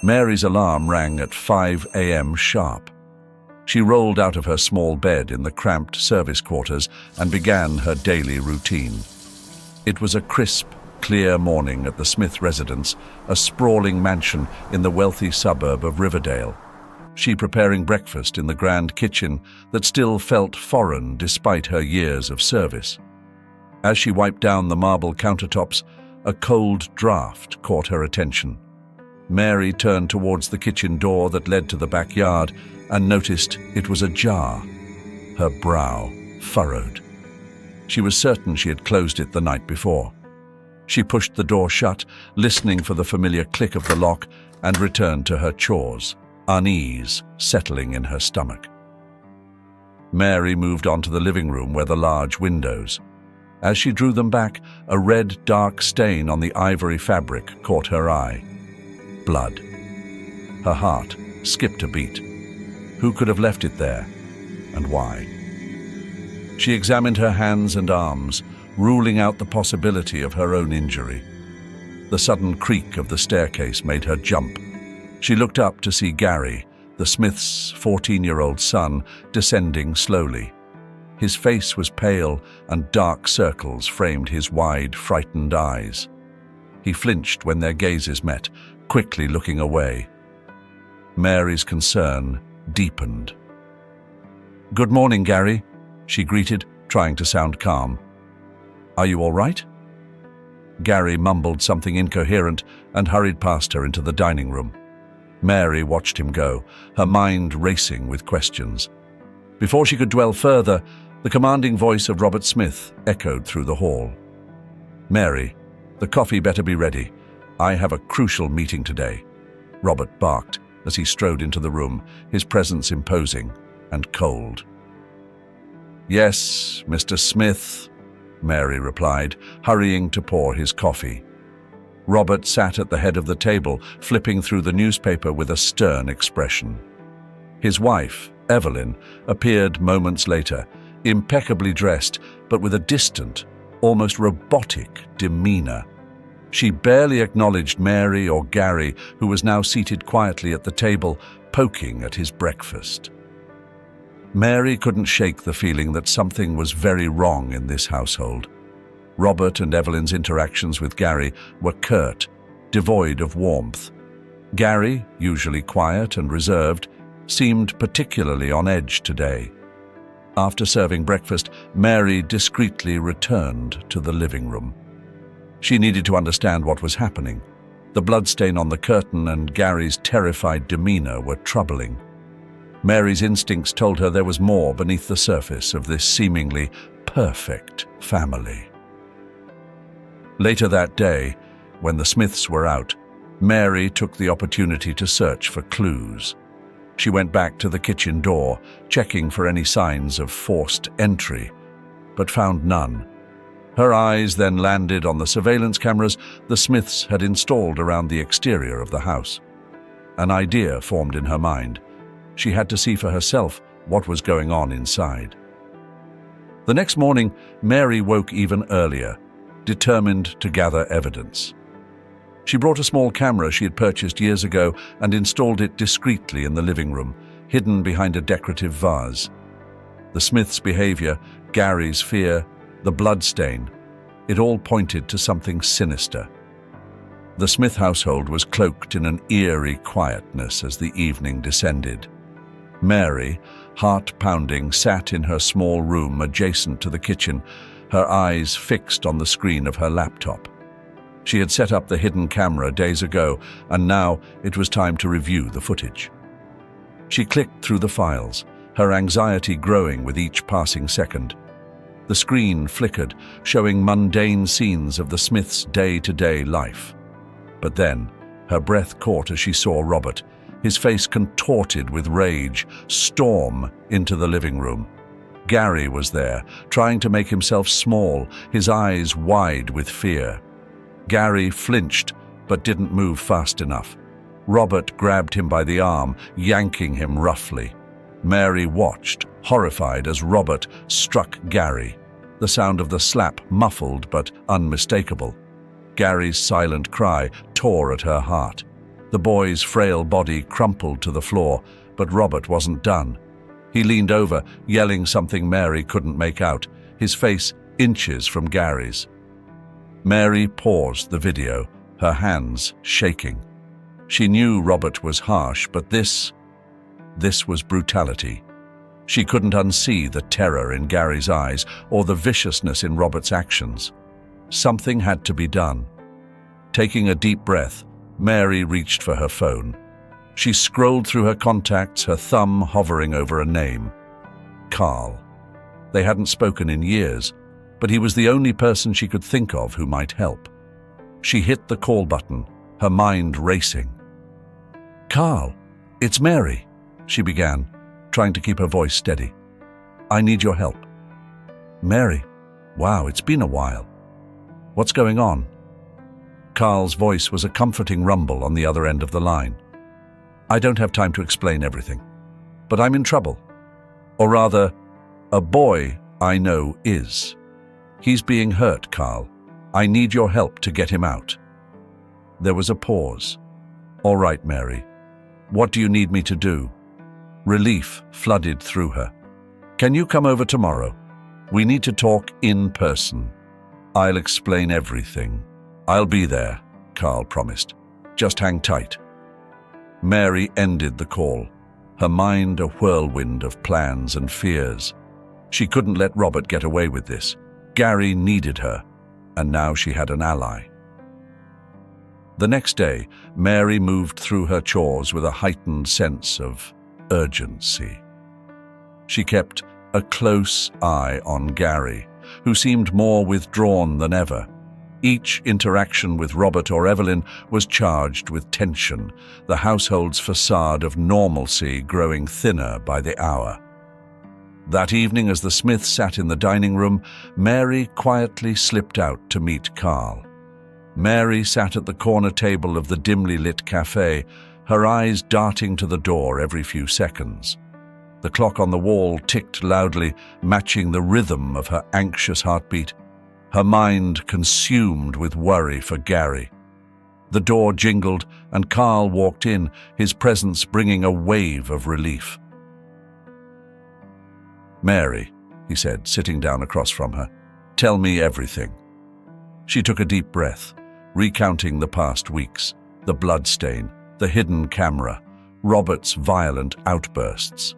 Mary's alarm rang at 5 a.m. sharp. She rolled out of her small bed in the cramped service quarters and began her daily routine. It was a crisp, clear morning at the Smith residence, a sprawling mansion in the wealthy suburb of Riverdale. She preparing breakfast in the grand kitchen that still felt foreign despite her years of service. As she wiped down the marble countertops, a cold draft caught her attention. Mary turned towards the kitchen door that led to the backyard and noticed it was ajar. Her brow furrowed. She was certain she had closed it the night before. She pushed the door shut, listening for the familiar click of the lock, and returned to her chores, unease settling in her stomach. Mary moved on to the living room where the large windows. As she drew them back, a red, dark stain on the ivory fabric caught her eye. Blood. Her heart skipped a beat. Who could have left it there, and why? She examined her hands and arms, ruling out the possibility of her own injury. The sudden creak of the staircase made her jump. She looked up to see Gary, the Smiths' 14-year-old son, descending slowly. His face was pale, and dark circles framed his wide, frightened eyes. He flinched when their gazes met, quickly looking away. Mary's concern deepened. "Good morning, Gary," she greeted, trying to sound calm. "Are you all right?" Gary mumbled something incoherent and hurried past her into the dining room. Mary watched him go, her mind racing with questions. Before she could dwell further, the commanding voice of Robert Smith echoed through the hall. "Mary, the coffee better be ready. I have a crucial meeting today," Robert barked as he strode into the room, his presence imposing and cold. "Yes, Mr. Smith," Mary replied, hurrying to pour his coffee. Robert sat at the head of the table, flipping through the newspaper with a stern expression. His wife, Evelyn, appeared moments later, impeccably dressed, but with a distant, almost robotic demeanor. She barely acknowledged Mary or Gary, who was now seated quietly at the table, poking at his breakfast. Mary couldn't shake the feeling that something was very wrong in this household. Robert and Evelyn's interactions with Gary were curt, devoid of warmth. Gary, usually quiet and reserved, seemed particularly on edge today. After serving breakfast, Mary discreetly returned to the living room. She needed to understand what was happening. The bloodstain on the curtain and Gary's terrified demeanor were troubling. Mary's instincts told her there was more beneath the surface of this seemingly perfect family. Later that day, when the Smiths were out, Mary took the opportunity to search for clues. She went back to the kitchen door, checking for any signs of forced entry, but found none. Her eyes then landed on the surveillance cameras the Smiths had installed around the exterior of the house. An idea formed in her mind. She had to see for herself what was going on inside. The next morning, Mary woke even earlier, determined to gather evidence. She brought a small camera she had purchased years ago and installed it discreetly in the living room, hidden behind a decorative vase. The Smiths' behavior, Gary's fear, the bloodstain, it all pointed to something sinister. The Smith household was cloaked in an eerie quietness as the evening descended. Mary, heart-pounding, sat in her small room adjacent to the kitchen, her eyes fixed on the screen of her laptop. She had set up the hidden camera days ago, and now it was time to review the footage. She clicked through the files, her anxiety growing with each passing second. The screen flickered, showing mundane scenes of the Smiths' day-to-day life. But then, her breath caught as she saw Robert, his face contorted with rage, storm into the living room. Gary was there, trying to make himself small, his eyes wide with fear. Gary flinched, but didn't move fast enough. Robert grabbed him by the arm, yanking him roughly. Mary watched, horrified, as Robert struck Gary. The sound of the slap muffled but unmistakable. Gary's silent cry tore at her heart. The boy's frail body crumpled to the floor, but Robert wasn't done. He leaned over, yelling something Mary couldn't make out, his face inches from Gary's. Mary paused the video, her hands shaking. She knew Robert was harsh, but this was brutality. She couldn't unsee the terror in Gary's eyes or the viciousness in Robert's actions. Something had to be done. Taking a deep breath, Mary reached for her phone. She scrolled through her contacts, her thumb hovering over a name. Carl. They hadn't spoken in years, but he was the only person she could think of who might help. She hit the call button, her mind racing. "Carl, it's Mary," she began, trying to keep her voice steady. "I need your help." "Mary? Wow, it's been a while. What's going on?" Carl's voice was a comforting rumble on the other end of the line. "I don't have time to explain everything, but I'm in trouble. Or rather, a boy I know is. He's being hurt, Carl. I need your help to get him out." There was a pause. "All right, Mary. What do you need me to do?" Relief flooded through her. "Can you come over tomorrow? We need to talk in person. I'll explain everything." "I'll be there," Carl promised. "Just hang tight." Mary ended the call, her mind a whirlwind of plans and fears. She couldn't let Robert get away with this. Gary needed her, and now she had an ally. The next day, Mary moved through her chores with a heightened sense of urgency. She kept a close eye on Gary, who seemed more withdrawn than ever. Each interaction with Robert or Evelyn was charged with tension, the household's facade of normalcy growing thinner by the hour. That evening, as the Smiths sat in the dining room, Mary quietly slipped out to meet Carl. Mary sat at the corner table of the dimly lit cafe, her eyes darting to the door every few seconds. The clock on the wall ticked loudly, matching the rhythm of her anxious heartbeat, her mind consumed with worry for Gary. The door jingled, and Carl walked in, his presence bringing a wave of relief. "Mary," he said, sitting down across from her, "tell me everything." She took a deep breath, recounting the past weeks, the bloodstain, the hidden camera, Robert's violent outbursts.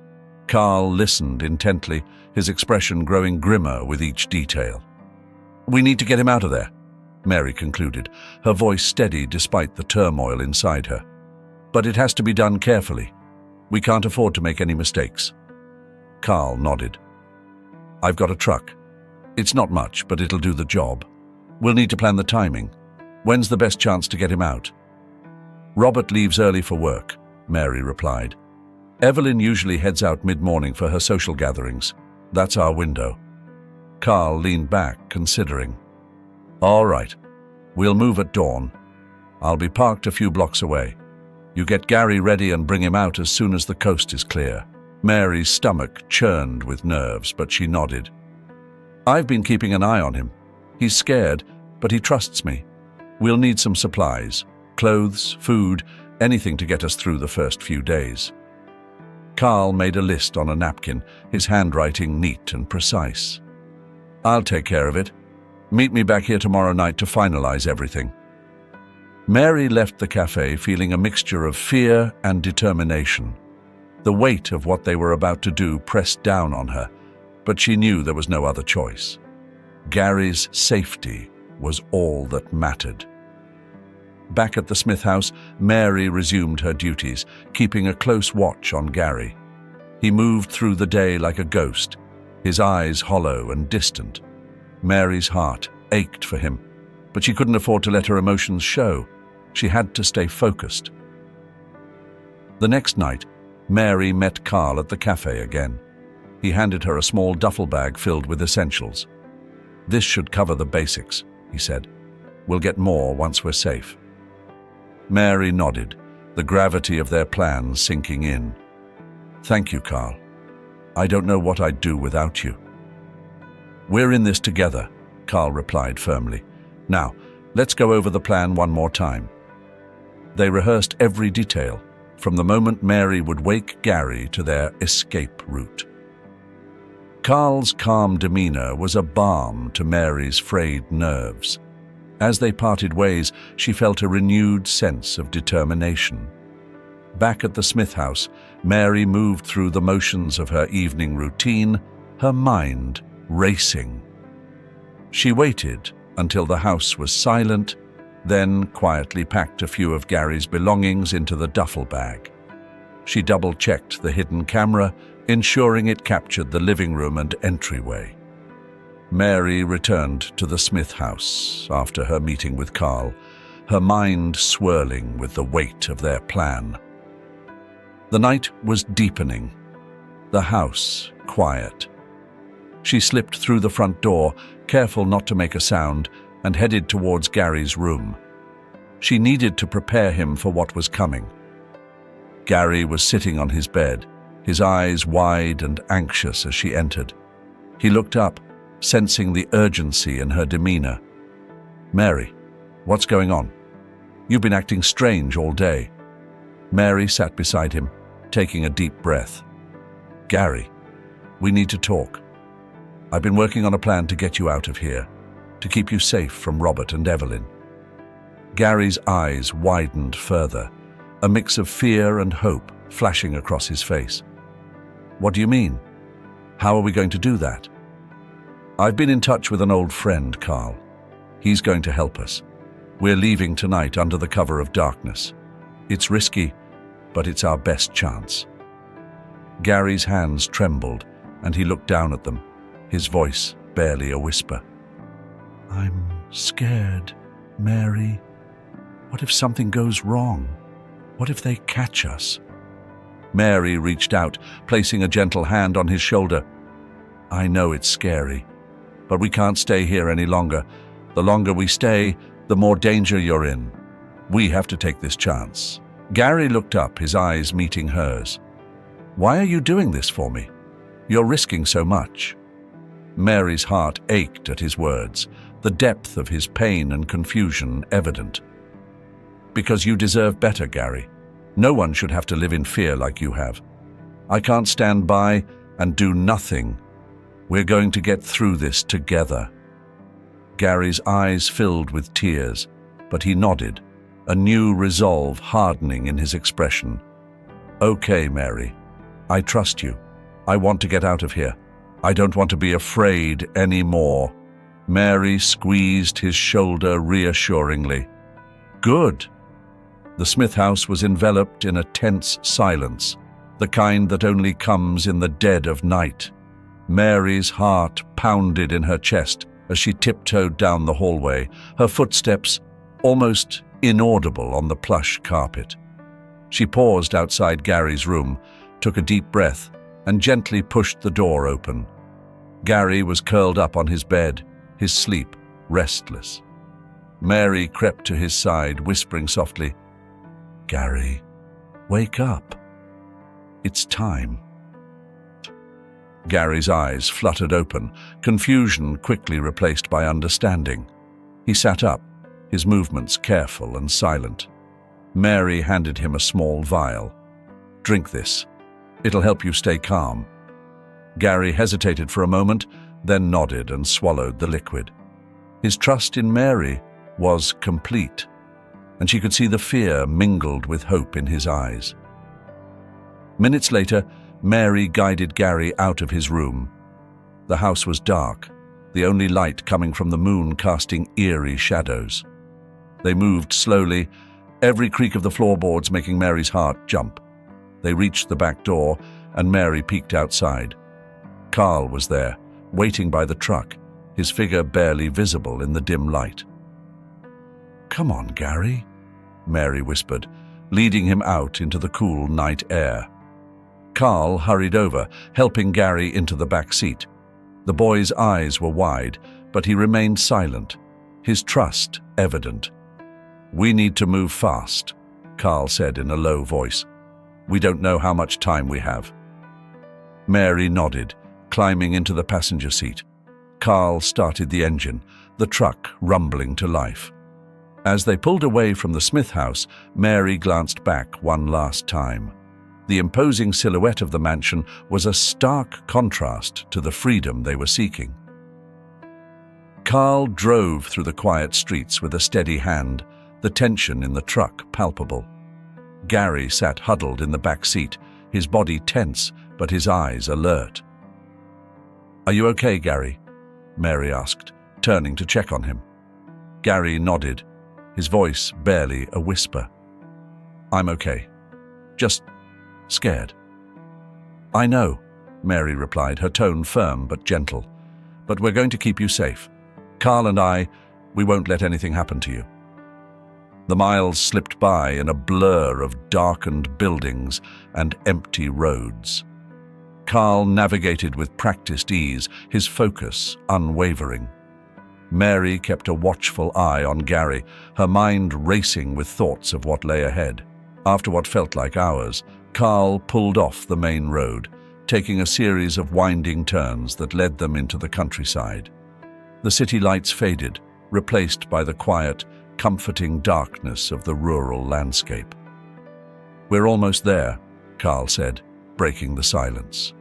Carl listened intently, his expression growing grimmer with each detail. "We need to get him out of there," Mary concluded, her voice steady despite the turmoil inside her. "But it has to be done carefully. We can't afford to make any mistakes." Carl nodded. "I've got a truck. It's not much, but it'll do the job. We'll need to plan the timing. When's the best chance to get him out?" "Robert leaves early for work," Mary replied. "Evelyn usually heads out mid-morning for her social gatherings. That's our window." Carl leaned back, considering. "All right. We'll move at dawn. I'll be parked a few blocks away. You get Gary ready and bring him out as soon as the coast is clear." Mary's stomach churned with nerves, but she nodded. "I've been keeping an eye on him. He's scared, but he trusts me. We'll need some supplies, clothes, food, anything to get us through the first few days." Carl made a list on a napkin, his handwriting neat and precise. "I'll take care of it. Meet me back here tomorrow night to finalize everything." Mary left the cafe feeling a mixture of fear and determination. The weight of what they were about to do pressed down on her, but she knew there was no other choice. Gary's safety was all that mattered. Back at the Smith house, Mary resumed her duties, keeping a close watch on Gary. He moved through the day like a ghost, his eyes hollow and distant. Mary's heart ached for him, but she couldn't afford to let her emotions show. She had to stay focused. The next night, Mary met Carl at the cafe again. He handed her a small duffel bag filled with essentials. "This should cover the basics," he said. "We'll get more once we're safe." Mary nodded, the gravity of their plans sinking in. "Thank you, Carl. I don't know what I'd do without you." "We're in this together," Carl replied firmly. "Now, let's go over the plan one more time." They rehearsed every detail, from the moment Mary would wake Gary to their escape route. Carl's calm demeanor was a balm to Mary's frayed nerves. As they parted ways, she felt a renewed sense of determination. Back at the Smith house, Mary moved through the motions of her evening routine, her mind racing. She waited until the house was silent, then quietly packed a few of Gary's belongings into the duffel bag. She double-checked the hidden camera, ensuring it captured the living room and entryway. Mary returned to the Smith house after her meeting with Carl, her mind swirling with the weight of their plan. The night was deepening, the house quiet. She slipped through the front door, careful not to make a sound, and headed towards Gary's room. She needed to prepare him for what was coming. Gary was sitting on his bed, his eyes wide and anxious as she entered. He looked up, sensing the urgency in her demeanor. "Mary, what's going on? You've been acting strange all day." Mary sat beside him, taking a deep breath. "Gary, we need to talk. I've been working on a plan to get you out of here, to keep you safe from Robert and Evelyn." Gary's eyes widened further, a mix of fear and hope flashing across his face. "What do you mean? How are we going to do that?" "I've been in touch with an old friend, Carl. He's going to help us. We're leaving tonight under the cover of darkness. It's risky, but it's our best chance." Gary's hands trembled, and he looked down at them, his voice barely a whisper. "I'm scared, Mary. What if something goes wrong? What if they catch us?" Mary reached out, placing a gentle hand on his shoulder. "I know it's scary, but we can't stay here any longer. The longer we stay, the more danger you're in. We have to take this chance." Gary looked up, his eyes meeting hers. "Why are you doing this for me? You're risking so much." Mary's heart ached at his words, the depth of his pain and confusion evident. "Because you deserve better, Gary. No one should have to live in fear like you have. I can't stand by and do nothing. We're going to get through this together." Gary's eyes filled with tears, but he nodded, a new resolve hardening in his expression. "Okay, Mary. I trust you. I want to get out of here. I don't want to be afraid anymore." Mary squeezed his shoulder reassuringly. "Good." The Smith house was enveloped in a tense silence, the kind that only comes in the dead of night. Mary's heart pounded in her chest as she tiptoed down the hallway, her footsteps almost inaudible on the plush carpet. She paused outside Gary's room, took a deep breath, and gently pushed the door open. Gary was curled up on his bed, his sleep restless. Mary crept to his side, whispering softly, "Gary, wake up. It's time." Gary's eyes fluttered open, confusion quickly replaced by understanding. He sat up, his movements careful and silent. Mary handed him a small vial. "Drink this. It'll help you stay calm." Gary hesitated for a moment, then nodded and swallowed the liquid. His trust in Mary was complete, and she could see the fear mingled with hope in his eyes. Minutes later, Mary guided Gary out of his room. The house was dark, the only light coming from the moon casting eerie shadows. They moved slowly, every creak of the floorboards making Mary's heart jump. They reached the back door, and Mary peeked outside. Carl was there, waiting by the truck, his figure barely visible in the dim light. "Come on, Gary," Mary whispered, leading him out into the cool night air. Carl hurried over, helping Gary into the back seat. The boy's eyes were wide, but he remained silent, his trust evident. "We need to move fast," Carl said in a low voice. "We don't know how much time we have." Mary nodded, climbing into the passenger seat. Carl started the engine, the truck rumbling to life. As they pulled away from the Smith house, Mary glanced back one last time. The imposing silhouette of the mansion was a stark contrast to the freedom they were seeking. Carl drove through the quiet streets with a steady hand, the tension in the truck palpable. Gary sat huddled in the back seat, his body tense but his eyes alert. "Are you okay, Gary?" Mary asked, turning to check on him. Gary nodded, his voice barely a whisper. "I'm okay. Just scared." "I know," Mary replied, her tone firm but gentle. "But we're going to keep you safe. Carl and we won't let anything happen to you." The miles slipped by in a blur of darkened buildings and empty roads. Carl navigated with practiced ease, his focus unwavering. Mary kept a watchful eye on Gary, her mind racing with thoughts of what lay ahead. After what felt like hours, Carl pulled off the main road, taking a series of winding turns that led them into the countryside. The city lights faded, replaced by the quiet, comforting darkness of the rural landscape. "We're almost there," Carl said, breaking the silence.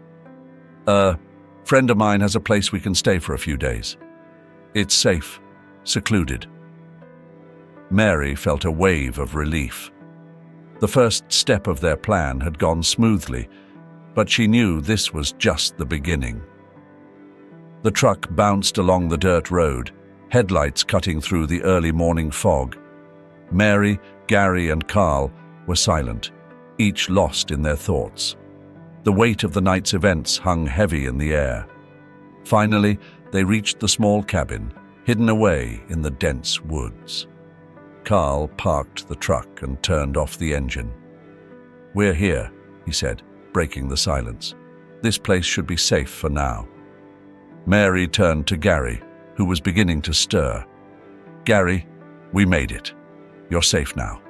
"A friend of mine has a place we can stay for a few days. It's safe, secluded." Mary felt a wave of relief. The first step of their plan had gone smoothly, but she knew this was just the beginning. The truck bounced along the dirt road, headlights cutting through the early morning fog. Mary, Gary, and Carl were silent, each lost in their thoughts. The weight of the night's events hung heavy in the air. Finally, they reached the small cabin, hidden away in the dense woods. Carl parked the truck and turned off the engine. "We're here," he said, breaking the silence. "This place should be safe for now." Mary turned to Gary, who was beginning to stir. "Gary, we made it. You're safe now."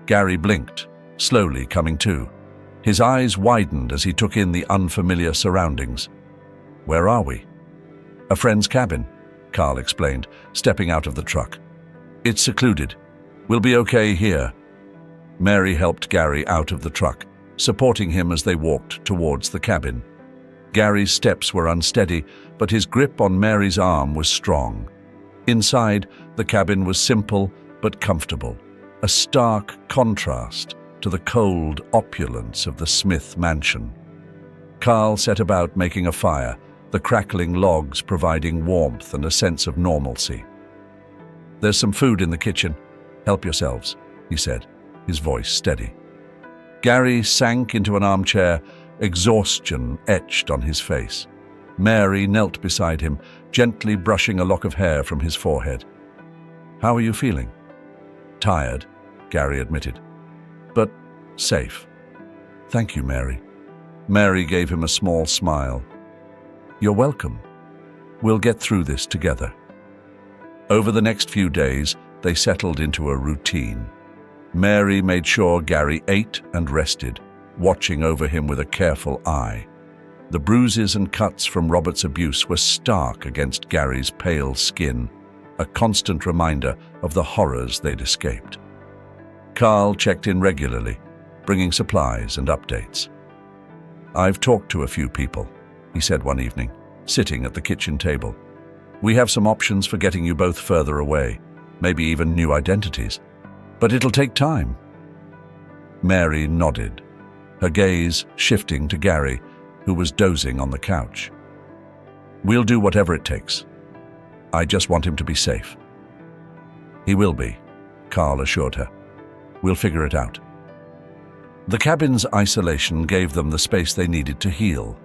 Gary blinked, slowly coming to. His eyes widened as he took in the unfamiliar surroundings. "Where are we?" "A friend's cabin," Carl explained, stepping out of the truck. "It's secluded. We'll be okay here." Mary helped Gary out of the truck, supporting him as they walked towards the cabin. Gary's steps were unsteady, but his grip on Mary's arm was strong. Inside, the cabin was simple but comfortable, a stark contrast to the cold opulence of the Smith mansion. Carl set about making a fire, the crackling logs providing warmth and a sense of normalcy. "There's some food in the kitchen. Help yourselves," he said, his voice steady. Gary sank into an armchair, exhaustion etched on his face. Mary knelt beside him, gently brushing a lock of hair from his forehead. "How are you feeling?" "Tired," Gary admitted, "but safe." "Thank you, Mary." Mary gave him a small smile. "You're welcome. We'll get through this together." Over the next few days, they settled into a routine. Mary made sure Gary ate and rested, watching over him with a careful eye. The bruises and cuts from Robert's abuse were stark against Gary's pale skin, a constant reminder of the horrors they'd escaped. Carl checked in regularly, bringing supplies and updates. "I've talked to a few people," he said one evening, sitting at the kitchen table. "We have some options for getting you both further away, maybe even new identities. But it'll take time." Mary nodded, her gaze shifting to Gary, who was dozing on the couch. "We'll do whatever it takes. I just want him to be safe." "He will be," Carl assured her. "We'll figure it out." The cabin's isolation gave them the space they needed to heal.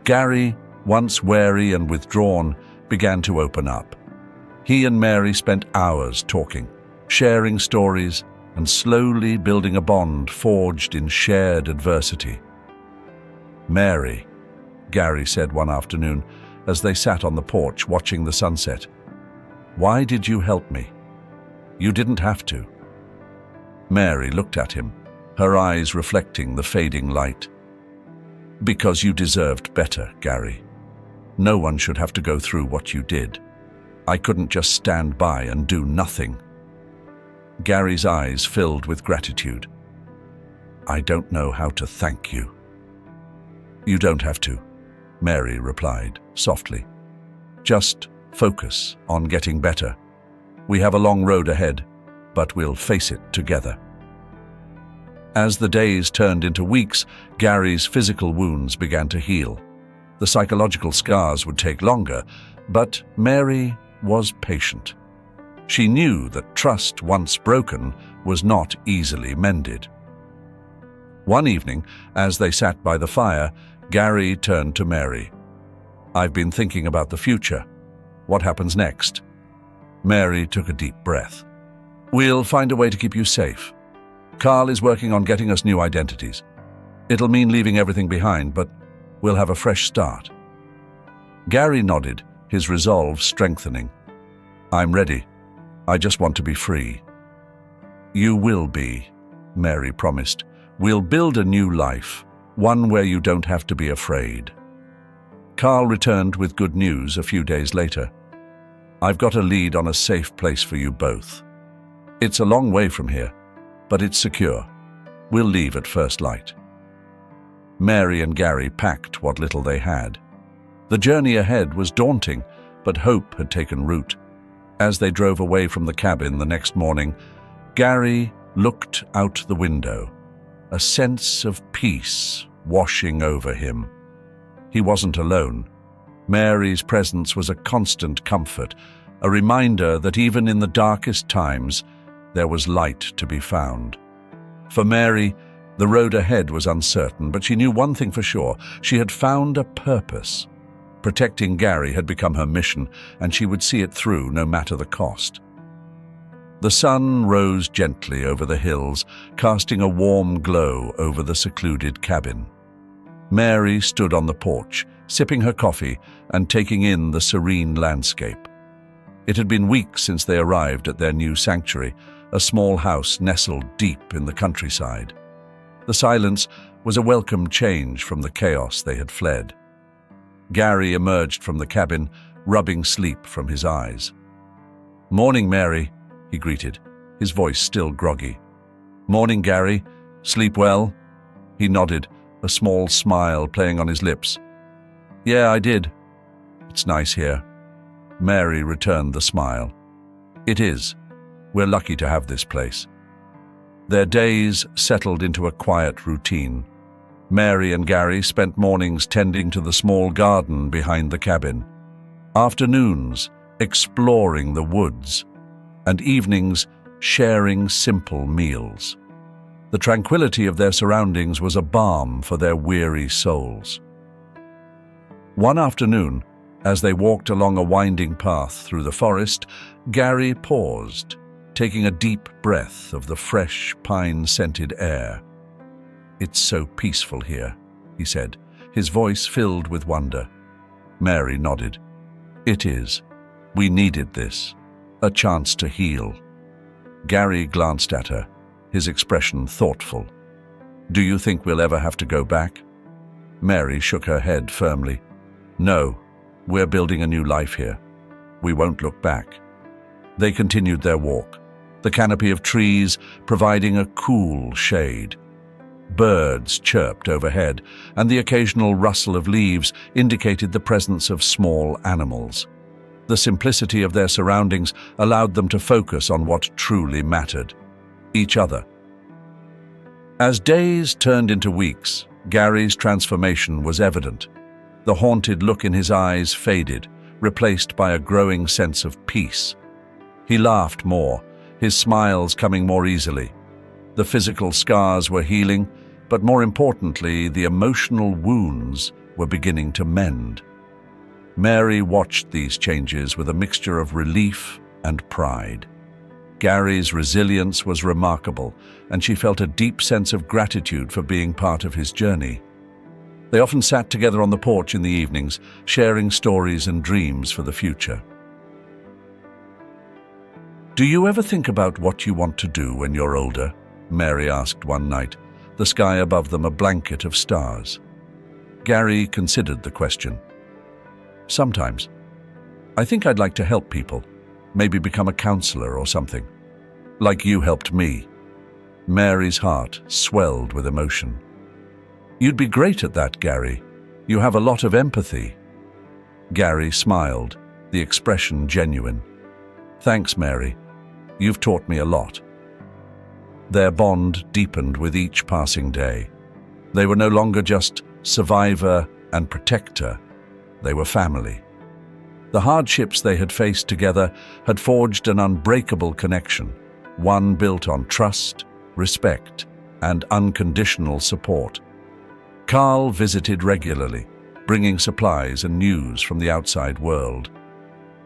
Gary, once wary and withdrawn, began to open up. He and Mary spent hours talking, sharing stories, and slowly building a bond forged in shared adversity. "Mary," Gary said one afternoon as they sat on the porch watching the sunset, "why did you help me? You didn't have to." Mary looked at him, her eyes reflecting the fading light. "Because you deserved better, Gary. No one should have to go through what you did. I couldn't just stand by and do nothing." Gary's eyes filled with gratitude. "I don't know how to thank you." "You don't have to," Mary replied softly. "Just focus on getting better. We have a long road ahead, but we'll face it together." As the days turned into weeks, Gary's physical wounds began to heal. The psychological scars would take longer, but Mary was patient. She knew that trust, once broken, was not easily mended. One evening, as they sat by the fire, Gary turned to Mary. "I've been thinking about the future. What happens next?" Mary took a deep breath. "We'll find a way to keep you safe. Carl is working on getting us new identities. It'll mean leaving everything behind, but we'll have a fresh start." Gary nodded, his resolve strengthening. "I'm ready. I just want to be free." "You will be," Mary promised. "We'll build a new life, one where you don't have to be afraid." Carl returned with good news a few days later. "I've got a lead on a safe place for you both. It's a long way from here, but it's secure. We'll leave at first light." Mary and Gary packed what little they had. The journey ahead was daunting, but hope had taken root. As they drove away from the cabin the next morning, Gary looked out the window, a sense of peace washing over him. He wasn't alone. Mary's presence was a constant comfort, a reminder that even in the darkest times, there was light to be found. For Mary, the road ahead was uncertain, but she knew one thing for sure: she had found a purpose. Protecting Gary had become her mission, and she would see it through no matter the cost. The sun rose gently over the hills, casting a warm glow over the secluded cabin. Mary stood on the porch, sipping her coffee and taking in the serene landscape. It had been weeks since they arrived at their new sanctuary, a small house nestled deep in the countryside. The silence was a welcome change from the chaos they had fled. Gary emerged from the cabin, rubbing sleep from his eyes. "Morning, Mary," he greeted, his voice still groggy. "Morning, Gary. Sleep well?" He nodded, a small smile playing on his lips. "Yeah, I did. It's nice here." Mary returned the smile. "It is. We're lucky to have this place." Their days settled into a quiet routine. Mary and Gary spent mornings tending to the small garden behind the cabin, afternoons exploring the woods, and evenings sharing simple meals. The tranquility of their surroundings was a balm for their weary souls. One afternoon, as they walked along a winding path through the forest, Gary paused, taking a deep breath of the fresh, pine-scented air. "It's so peaceful here," he said, his voice filled with wonder. Mary nodded. "It is. We needed this. A chance to heal." Gary glanced at her, his expression thoughtful. "Do you think we'll ever have to go back?" Mary shook her head firmly. "No, we're building a new life here. We won't look back." They continued their walk, the canopy of trees providing a cool shade. Birds chirped overhead, and the occasional rustle of leaves indicated the presence of small animals. The simplicity of their surroundings allowed them to focus on what truly mattered: each other. As days turned into weeks, Gary's transformation was evident. The haunted look in his eyes faded, replaced by a growing sense of peace. He laughed more, his smiles coming more easily. The physical scars were healing, but more importantly, the emotional wounds were beginning to mend. Mary watched these changes with a mixture of relief and pride. Gary's resilience was remarkable, and she felt a deep sense of gratitude for being part of his journey. They often sat together on the porch in the evenings, sharing stories and dreams for the future. "Do you ever think about what you want to do when you're older?" Mary asked one night, the sky above them a blanket of stars. Gary considered the question. "Sometimes. I think I'd like to help people, maybe become a counselor or something." Like you helped me." Mary's heart swelled with emotion. "You'd be great at that, Gary. You have a lot of empathy." Gary smiled, the expression genuine. "Thanks, Mary. You've taught me a lot." Their bond deepened with each passing day. They were no longer just survivor and protector. They were family. The hardships they had faced together had forged an unbreakable connection, one built on trust, respect, and unconditional support. Carl visited regularly, bringing supplies and news from the outside world.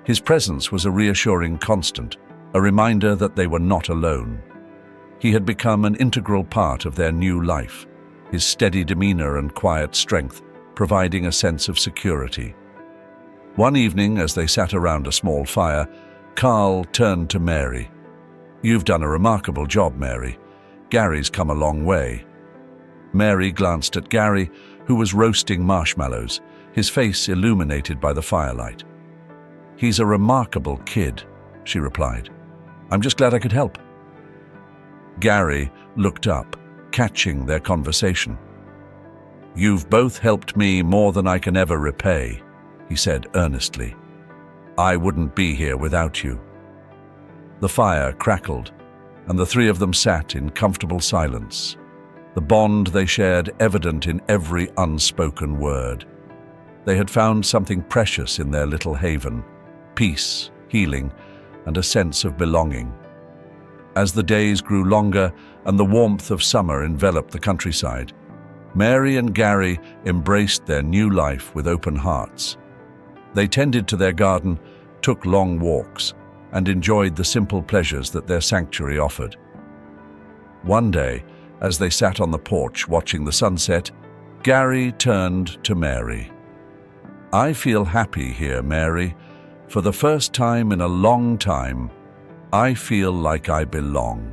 His presence was a reassuring constant, a reminder that they were not alone. He had become an integral part of their new life, his steady demeanor and quiet strength providing a sense of security. One evening, as they sat around a small fire, Carl turned to Mary. "You've done a remarkable job, Mary. Gary's come a long way." Mary glanced at Gary, who was roasting marshmallows, his face illuminated by the firelight. "He's a remarkable kid," she replied. "I'm just glad I could help." Gary looked up, catching their conversation. "You've both helped me more than I can ever repay," he said earnestly. "I wouldn't be here without you." The fire crackled, and the three of them sat in comfortable silence, the bond they shared evident in every unspoken word. They had found something precious in their little haven: peace, healing, and a sense of belonging. As the days grew longer and the warmth of summer enveloped the countryside, Mary and Gary embraced their new life with open hearts. They tended to their garden, took long walks, and enjoyed the simple pleasures that their sanctuary offered. One day, as they sat on the porch watching the sunset, Gary turned to Mary. "I feel happy here, Mary. For the first time in a long time, I feel like I belong."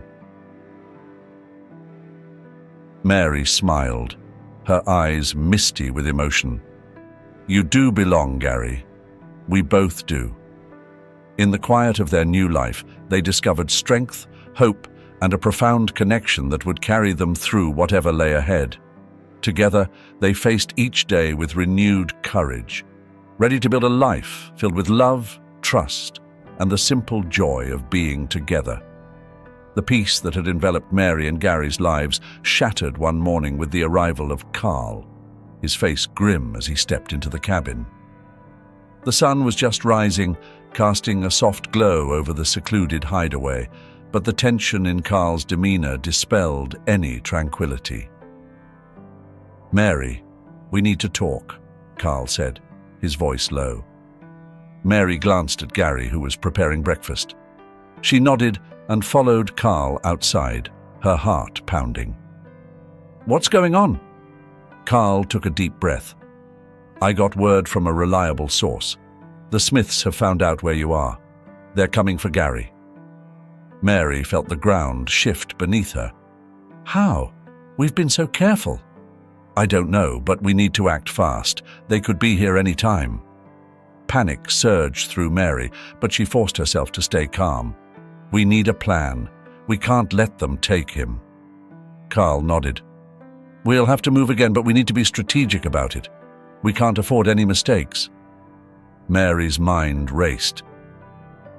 Mary smiled, her eyes misty with emotion. "You do belong, Gary. We both do." In the quiet of their new life, they discovered strength, hope, and a profound connection that would carry them through whatever lay ahead. Together, they faced each day with renewed courage, ready to build a life filled with love, trust, and the simple joy of being together. The peace that had enveloped Mary and Gary's lives shattered one morning with the arrival of Carl, his face grim as he stepped into the cabin. The sun was just rising, casting a soft glow over the secluded hideaway, but the tension in Carl's demeanor dispelled any tranquility. "Mary, we need to talk," Carl said, his voice low. Mary glanced at Gary, who was preparing breakfast. She nodded and followed Carl outside, her heart pounding. "What's going on?" Carl took a deep breath. "I got word from a reliable source. The Smiths have found out where you are. They're coming for Gary." Mary felt the ground shift beneath her. "How? We've been so careful." "I don't know, but we need to act fast. They could be here any time." Panic surged through Mary, but she forced herself to stay calm. "We need a plan. We can't let them take him." Carl nodded. "We'll have to move again, but we need to be strategic about it. We can't afford any mistakes." Mary's mind raced.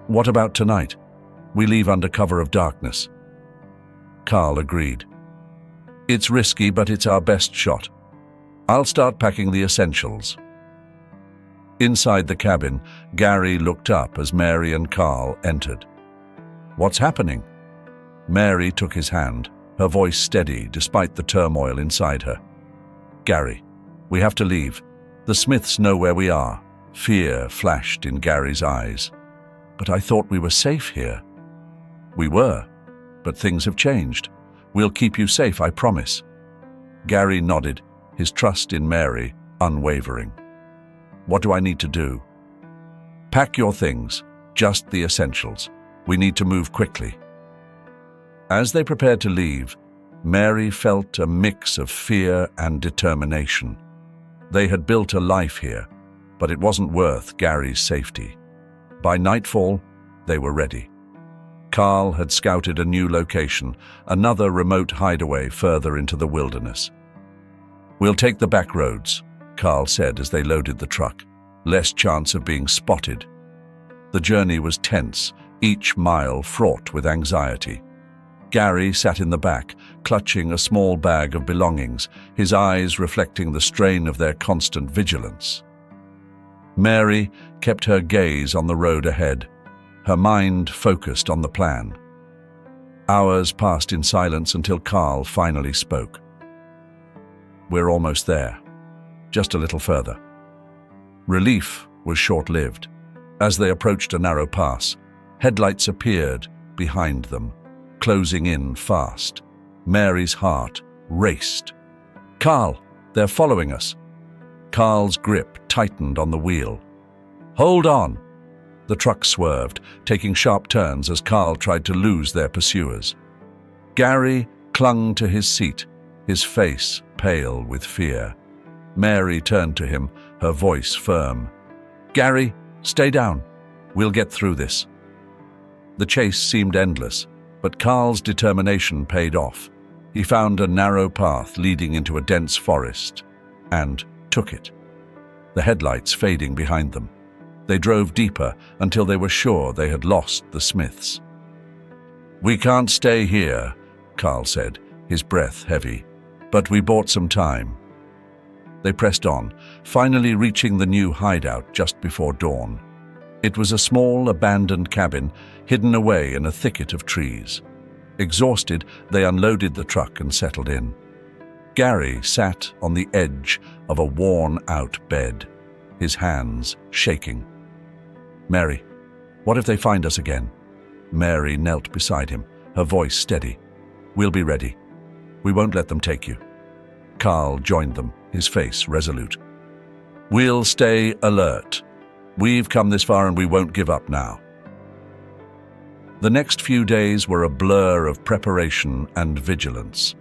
"What about tonight? We leave under cover of darkness." Carl agreed. "It's risky, but it's our best shot. I'll start packing the essentials." Inside the cabin, Gary looked up as Mary and Carl entered. "What's happening?" Mary took his hand, her voice steady despite the turmoil inside her. "Gary, we have to leave. The Smiths know where we are." Fear flashed in Gary's eyes. "But I thought we were safe here." "We were, but things have changed. We'll keep you safe, I promise." Gary nodded, his trust in Mary unwavering. "What do I need to do?" "Pack your things, just the essentials. We need to move quickly." As they prepared to leave, Mary felt a mix of fear and determination. They had built a life here, but it wasn't worth Gary's safety. By nightfall, they were ready. Carl had scouted a new location, another remote hideaway further into the wilderness. "We'll take the back roads," Carl said as they loaded the truck. "Less chance of being spotted." The journey was tense, each mile fraught with anxiety. Gary sat in the back, clutching a small bag of belongings, his eyes reflecting the strain of their constant vigilance. Mary kept her gaze on the road ahead, her mind focused on the plan. Hours passed in silence until Carl finally spoke. "We're almost there. Just a little further." Relief was short-lived. As they approached a narrow pass, headlights appeared behind them, closing in fast. Mary's heart raced. "Carl, they're following us." Carl's grip tightened on the wheel. "Hold on!" The truck swerved, taking sharp turns as Carl tried to lose their pursuers. Gary clung to his seat, his face pale with fear. Mary turned to him, her voice firm. "Gary, stay down. We'll get through this." The chase seemed endless, but Carl's determination paid off. He found a narrow path leading into a dense forest and took it, the headlights fading behind them. They drove deeper until they were sure they had lost the Smiths. "We can't stay here," Carl said, his breath heavy, "but we bought some time." They pressed on, finally reaching the new hideout just before dawn. It was a small, abandoned cabin hidden away in a thicket of trees. Exhausted, they unloaded the truck and settled in. Gary sat on the edge of a worn-out bed, his hands shaking. "Mary, what if they find us again?" Mary knelt beside him, her voice steady. "We'll be ready. We won't let them take you." Carl joined them, his face resolute. "We'll stay alert. We've come this far and we won't give up now." The next few days were a blur of preparation and vigilance.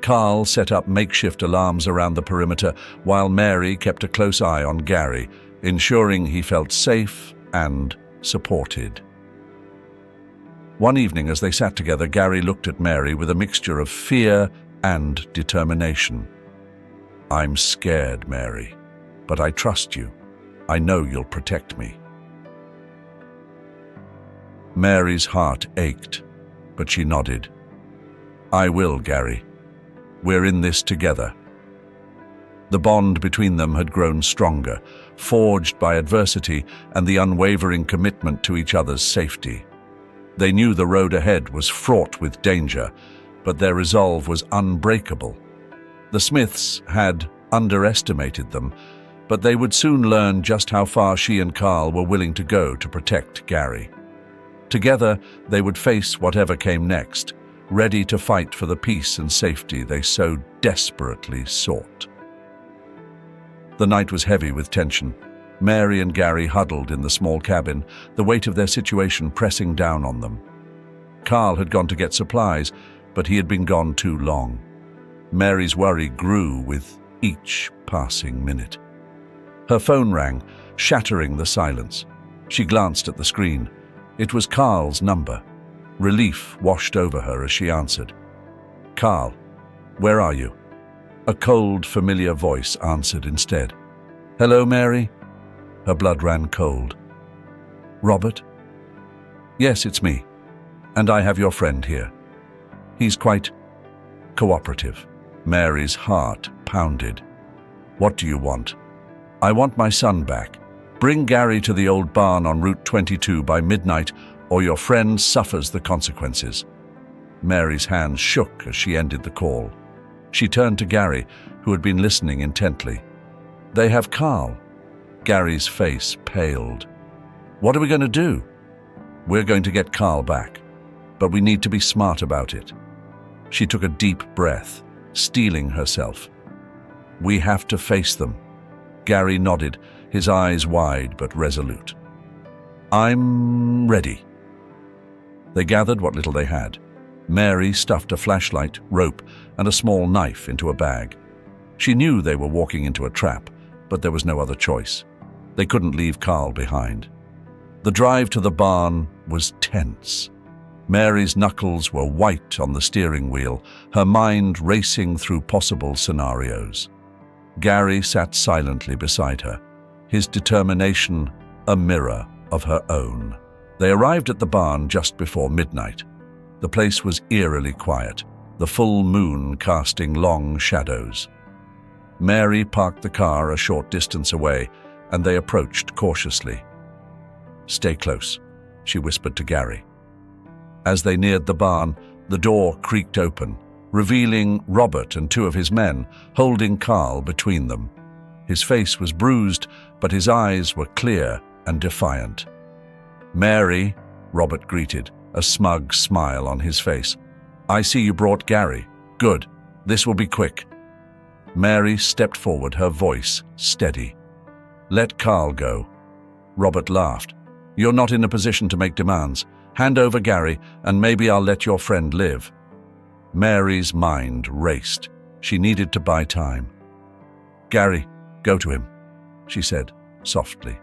Carl set up makeshift alarms around the perimeter while Mary kept a close eye on Gary, ensuring he felt safe and supported. One evening as they sat together, Gary looked at Mary with a mixture of fear and determination. "I'm scared, Mary, but I trust you. I know you'll protect me." Mary's heart ached, but she nodded. "I will, Gary. We're in this together." The bond between them had grown stronger, forged by adversity and the unwavering commitment to each other's safety. They knew the road ahead was fraught with danger, but their resolve was unbreakable. The Smiths had underestimated them, but they would soon learn just how far she and Carl were willing to go to protect Gary. Together, they would face whatever came next, ready to fight for the peace and safety they so desperately sought. The night was heavy with tension. Mary and Gary huddled in the small cabin, the weight of their situation pressing down on them. Carl had gone to get supplies, but he had been gone too long. Mary's worry grew with each passing minute. Her phone rang, shattering the silence. She glanced at the screen. It was Carl's number. Relief washed over her as she answered. "Carl, where are you?" A cold, familiar voice answered instead. "Hello, Mary?" Her blood ran cold. "Robert?" "Yes, it's me. And I have your friend here. He's quite cooperative." Mary's heart pounded. "What do you want?" "I want my son back. Bring Gary to the old barn on Route 22 by midnight, or your friend suffers the consequences." Mary's hands shook as she ended the call. She turned to Gary, who had been listening intently. "They have Carl." Gary's face paled. "What are we going to do?" "We're going to get Carl back, but we need to be smart about it." She took a deep breath, steeling herself. "We have to face them." Gary nodded, his eyes wide but resolute. "I'm ready." They gathered what little they had. Mary stuffed a flashlight, rope, and a small knife into a bag. She knew they were walking into a trap, but there was no other choice. They couldn't leave Carl behind. The drive to the barn was tense. Mary's knuckles were white on the steering wheel, her mind racing through possible scenarios. Gary sat silently beside her, his determination a mirror of her own. They arrived at the barn just before midnight. The place was eerily quiet, the full moon casting long shadows. Mary parked the car a short distance away, and they approached cautiously. "Stay close," she whispered to Gary. As they neared the barn, the door creaked open, revealing Robert and two of his men, holding Carl between them. His face was bruised, but his eyes were clear and defiant. "Mary," Robert greeted, a smug smile on his face. "I see you brought Gary. Good. This will be quick." Mary stepped forward, her voice steady. "Let Carl go." Robert laughed. "You're not in a position to make demands. Hand over Gary, and maybe I'll let your friend live." Mary's mind raced. She needed to buy time. "Gary, go to him," she said, softly.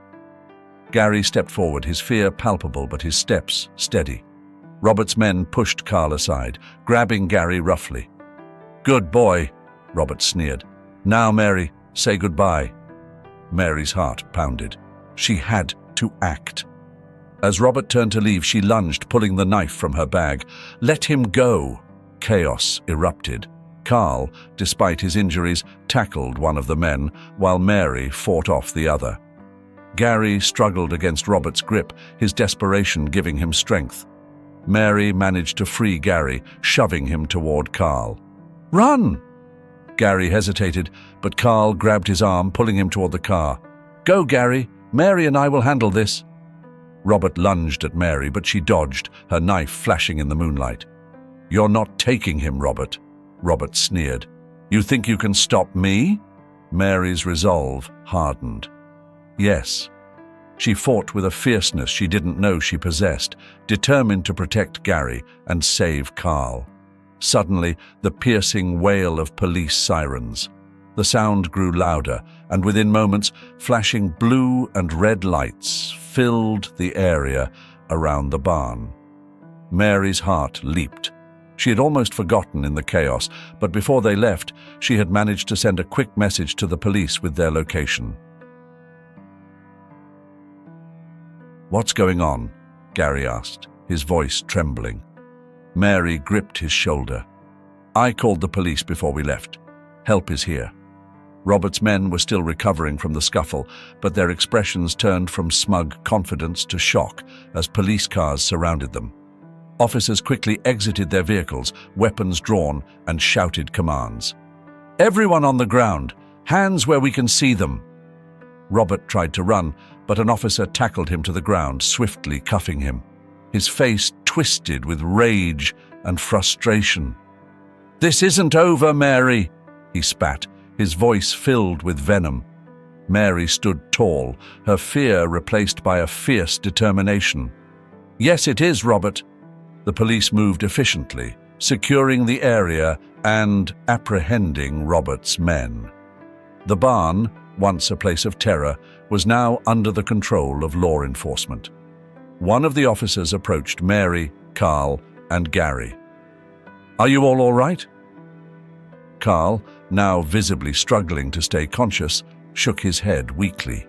Gary stepped forward, his fear palpable but his steps steady. Robert's men pushed Carl aside, grabbing Gary roughly. "Good boy," Robert sneered. "Now, Mary, say goodbye." Mary's heart pounded. She had to act. As Robert turned to leave, she lunged, pulling the knife from her bag. "Let him go!" Chaos erupted. Carl, despite his injuries, tackled one of the men, while Mary fought off the other. Gary struggled against Robert's grip, his desperation giving him strength. Mary managed to free Gary, shoving him toward Carl. "Run!" Gary hesitated, but Carl grabbed his arm, pulling him toward the car. "Go, Gary. Mary and I will handle this." Robert lunged at Mary, but she dodged, her knife flashing in the moonlight. "You're not taking him, Robert," Robert sneered. "You think you can stop me?" Mary's resolve hardened. Yes. She fought with a fierceness she didn't know she possessed, determined to protect Gary and save Carl. Suddenly, the piercing wail of police sirens. The sound grew louder, and within moments, flashing blue and red lights filled the area around the barn. Mary's heart leaped. She had almost forgotten in the chaos, but before they left, she had managed to send a quick message to the police with their location. "What's going on?" Gary asked, his voice trembling. Mary gripped his shoulder. "I called the police before we left. Help is here." Robert's men were still recovering from the scuffle, but their expressions turned from smug confidence to shock as police cars surrounded them. Officers quickly exited their vehicles, weapons drawn, and shouted commands. "Everyone on the ground! Hands where we can see them!" Robert tried to run, but an officer tackled him to the ground, swiftly cuffing him. His face twisted with rage and frustration. "This isn't over, Mary!" he spat, his voice filled with venom. Mary stood tall, her fear replaced by a fierce determination. "Yes, it is, Robert." The police moved efficiently, securing the area and apprehending Robert's men. The barn, once a place of terror, was now under the control of law enforcement. One of the officers approached Mary, Carl, and Gary. "Are you all right?" Carl, now visibly struggling to stay conscious, shook his head weakly.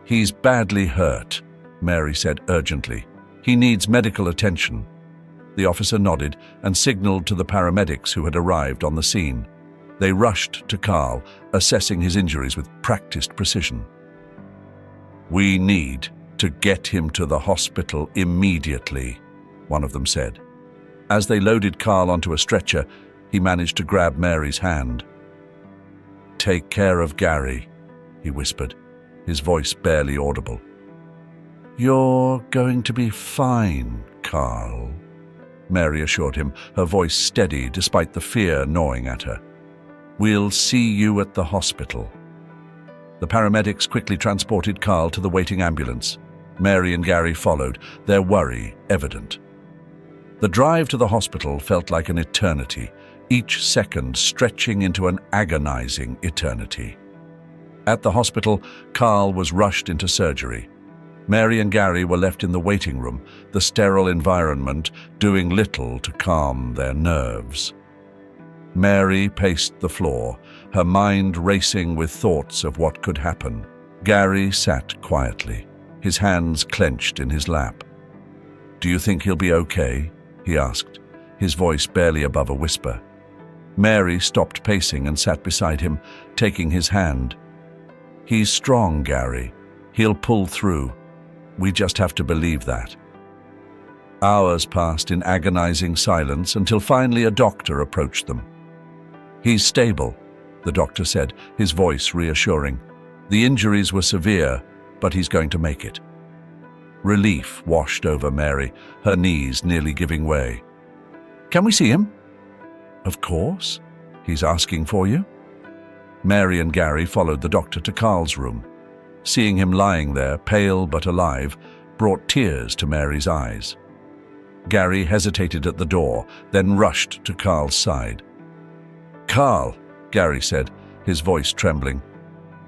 "He's badly hurt," Mary said urgently. "He needs medical attention." The officer nodded and signaled to the paramedics who had arrived on the scene. They rushed to Carl, assessing his injuries with practiced precision. "We need to get him to the hospital immediately," one of them said. As they loaded Carl onto a stretcher, he managed to grab Mary's hand. "Take care of Gary," he whispered, his voice barely audible. "You're going to be fine, Carl," Mary assured him, her voice steady despite the fear gnawing at her. "We'll see you at the hospital." The paramedics quickly transported Carl to the waiting ambulance. Mary and Gary followed, their worry evident. The drive to the hospital felt like an eternity, each second stretching into an agonizing eternity. At the hospital, Carl was rushed into surgery. Mary and Gary were left in the waiting room, the sterile environment doing little to calm their nerves. Mary paced the floor, her mind racing with thoughts of what could happen. Gary sat quietly, his hands clenched in his lap. "Do you think he'll be okay?" he asked, his voice barely above a whisper. Mary stopped pacing and sat beside him, taking his hand. "He's strong, Gary. He'll pull through. We just have to believe that." Hours passed in agonizing silence until finally a doctor approached them. "He's stable," the doctor said, his voice reassuring. "The injuries were severe, but he's going to make it." Relief washed over Mary, her knees nearly giving way. "Can we see him?" "Of course. He's asking for you." Mary and Gary followed the doctor to Carl's room. Seeing him lying there, pale but alive, brought tears to Mary's eyes. Gary hesitated at the door, then rushed to Carl's side. "Carl," Gary said, his voice trembling.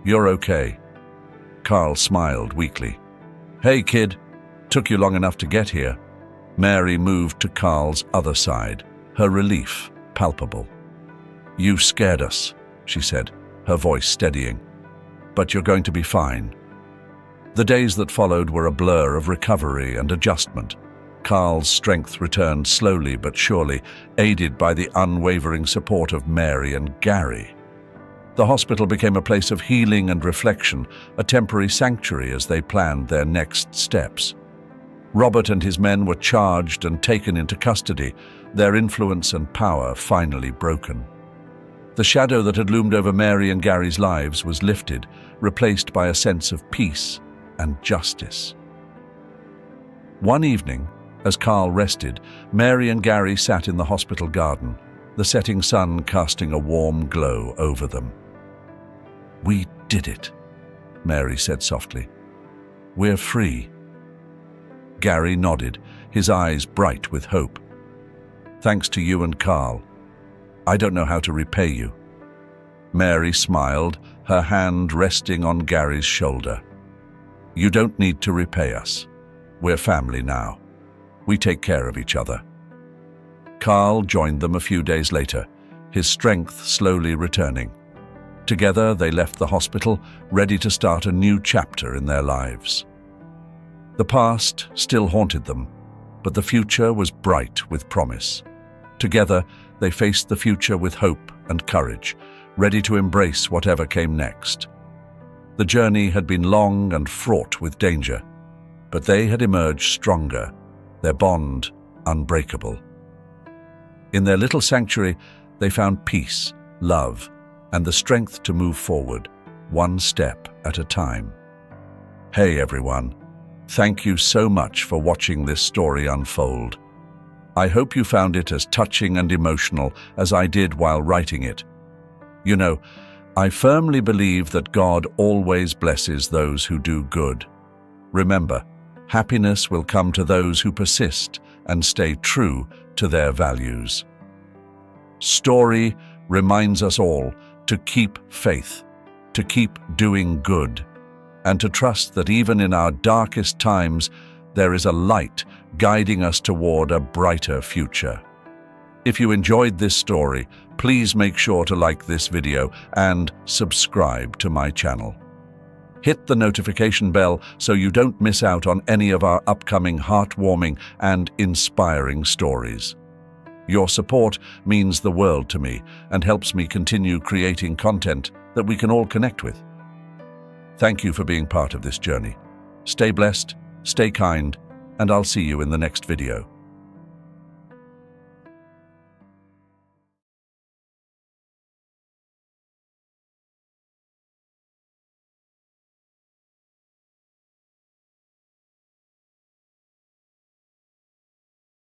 "You're okay." Carl smiled weakly. "Hey, kid. Took you long enough to get here." Mary moved to Carl's other side, her relief palpable. "You scared us," she said, her voice steadying. "But you're going to be fine." The days that followed were a blur of recovery and adjustment. Carl's strength returned slowly but surely, aided by the unwavering support of Mary and Gary. The hospital became a place of healing and reflection, a temporary sanctuary as they planned their next steps. Robert and his men were charged and taken into custody, their influence and power finally broken. The shadow that had loomed over Mary and Gary's lives was lifted, replaced by a sense of peace and justice. One evening, as Carl rested, Mary and Gary sat in the hospital garden, the setting sun casting a warm glow over them. "We did it," Mary said softly. "We're free." Gary nodded, his eyes bright with hope. "Thanks to you and Carl. I don't know how to repay you." Mary smiled, her hand resting on Gary's shoulder. "You don't need to repay us. We're family now. We take care of each other." Carl joined them a few days later, his strength slowly returning. Together they left the hospital, ready to start a new chapter in their lives. The past still haunted them, but the future was bright with promise. Together, they faced the future with hope and courage, ready to embrace whatever came next. The journey had been long and fraught with danger, but they had emerged stronger, their bond unbreakable. In their little sanctuary, they found peace, love, and the strength to move forward, one step at a time. Hey everyone, thank you so much for watching this story unfold. I hope you found it as touching and emotional as I did while writing it. You know, I firmly believe that God always blesses those who do good. Remember, happiness will come to those who persist and stay true to their values. Story reminds us all to keep faith, to keep doing good, and to trust that even in our darkest times, there is a light guiding us toward a brighter future. If you enjoyed this story, please make sure to like this video and subscribe to my channel. Hit the notification bell so you don't miss out on any of our upcoming heartwarming and inspiring stories. Your support means the world to me and helps me continue creating content that we can all connect with. Thank you for being part of this journey. Stay blessed, stay kind, and I'll see you in the next video.